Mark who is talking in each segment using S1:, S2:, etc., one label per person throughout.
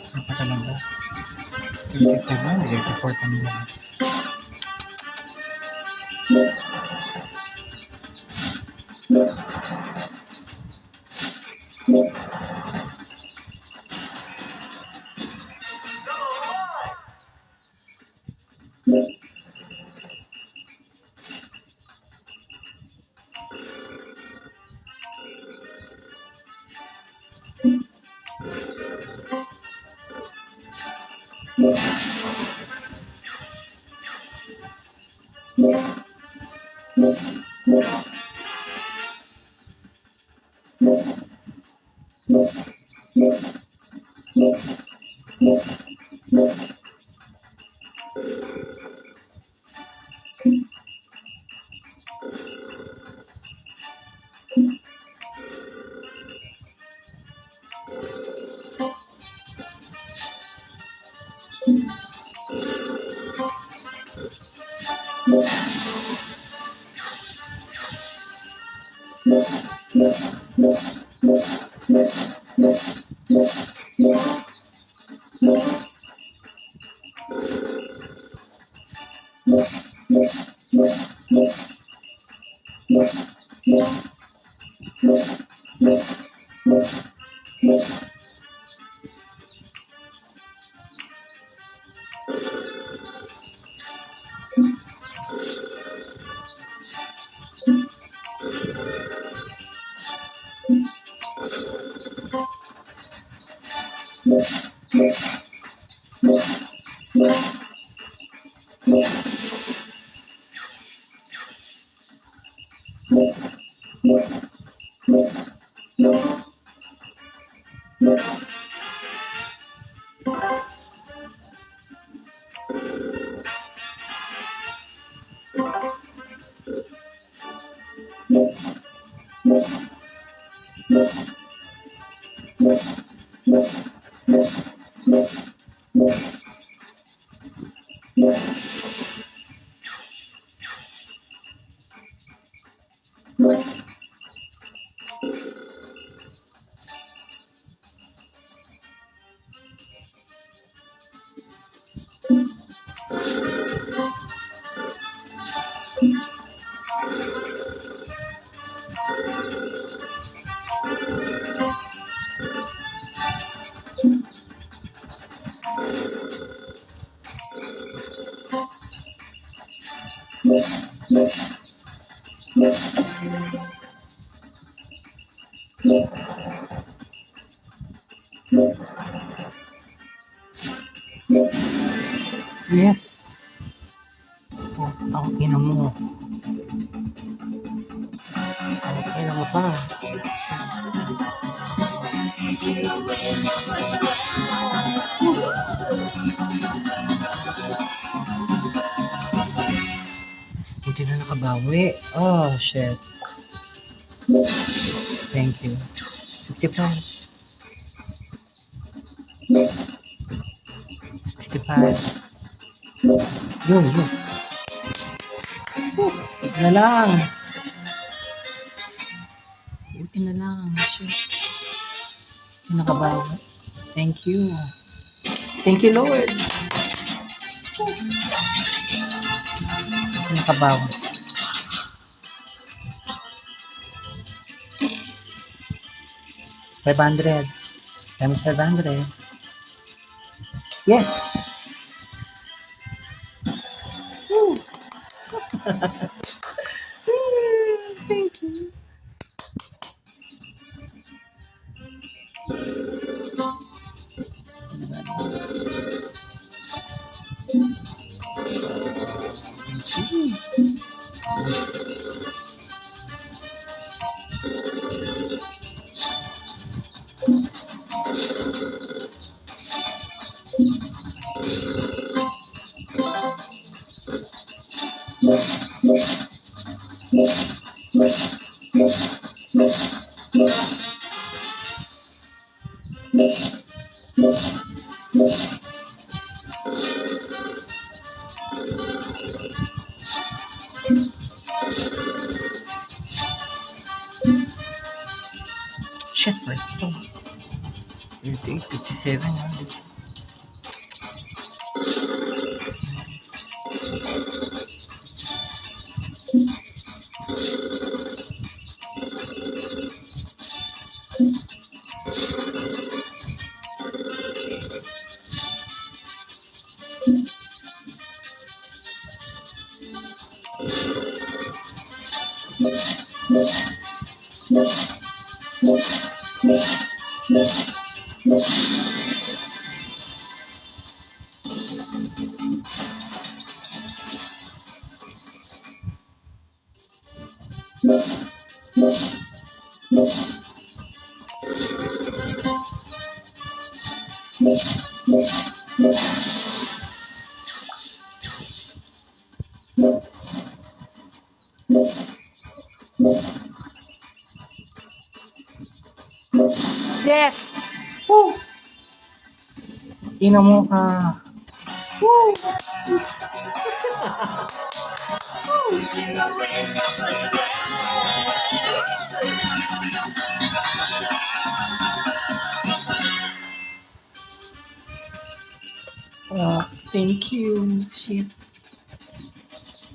S1: Apa talaga? 35 na, 34 minutes. Yes. Oh, tangina mo. Tangina mo pa. Buti na nakabawi. Oh, shit. Thank you. 65. 65. Yun, yes. Buti na lang. Buti na lang. Shit. Nakabawi. Thank you. Thank you, Lord. Nakabawi. 500 times 500. Yes! Woo! Thank you. Shit, where's it? 58, 57. Yes! Woo! Ino mo ka. Woo! Thank you. Shit.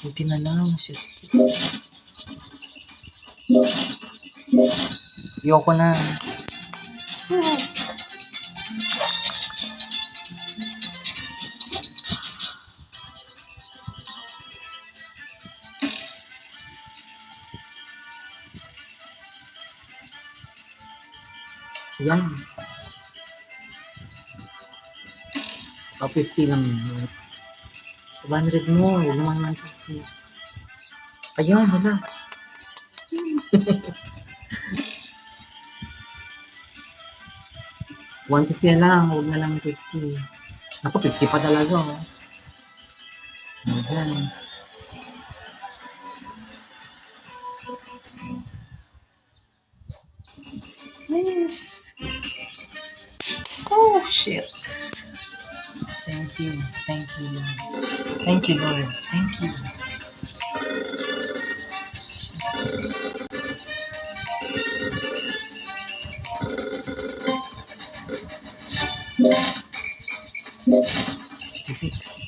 S1: Buti na lang. Shit. Ayoko na. Yan. 50 lang yun. 200 mo. Huwag naman 150. Ayun, wala. $150 na lang. Huwag na lang 50. Ako, 50 pa talaga. Oh. Ayan. Nice. Oh, shit. Thank you. Thank you, Lord. Thank you, Lord. Thank you. $66.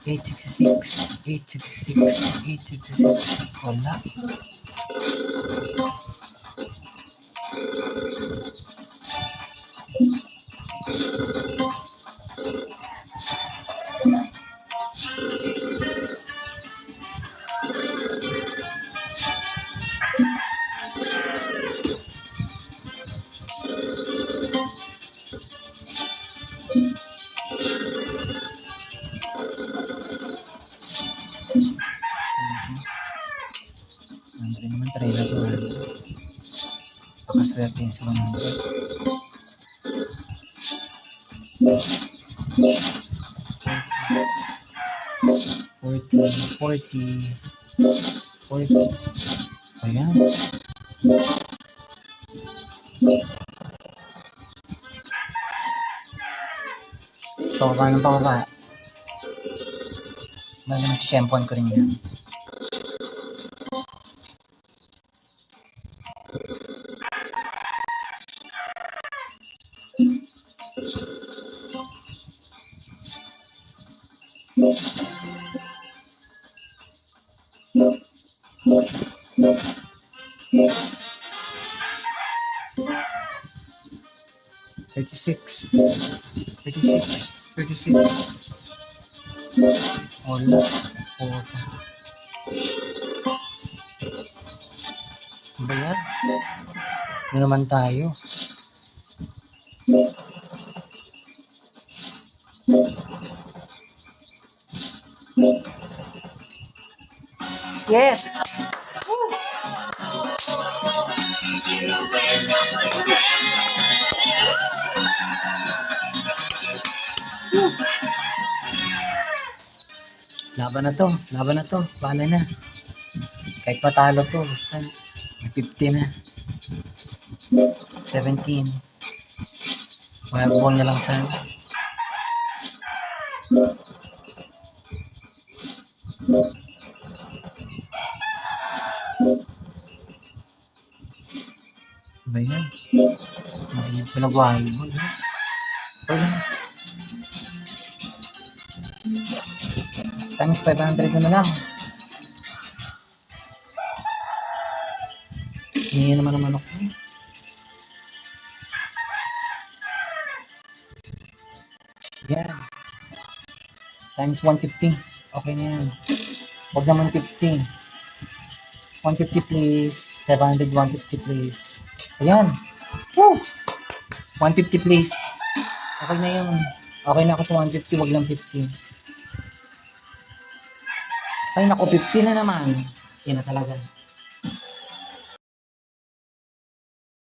S1: $866. Wala. Andre naman, try na ito. Pakaswerte yun sa 100. 40. Ayan. Pababa ng pababa. Bala mag-shampooan ko rin yan. Thirty-six. Wala. 4. Ba yan? Ano naman tayo? Yes! Laban na to. Bahala na. Kahit patalo to, basta may 50 na. 17. Wild ball na lang sana. Ba yan? Hindi pa nag-wild ball. Wala. Times 500 na lang. Hindi naman ang manok. Yan. Times 150. Okay na yan. Huwag naman 50. 150 please. 500, 150 please. Ayan. Woo! 150 please. Okay na yun. Okay na ako sa 150. Huwag lang 50. Ay naku, 50 na naman. Yan na talaga.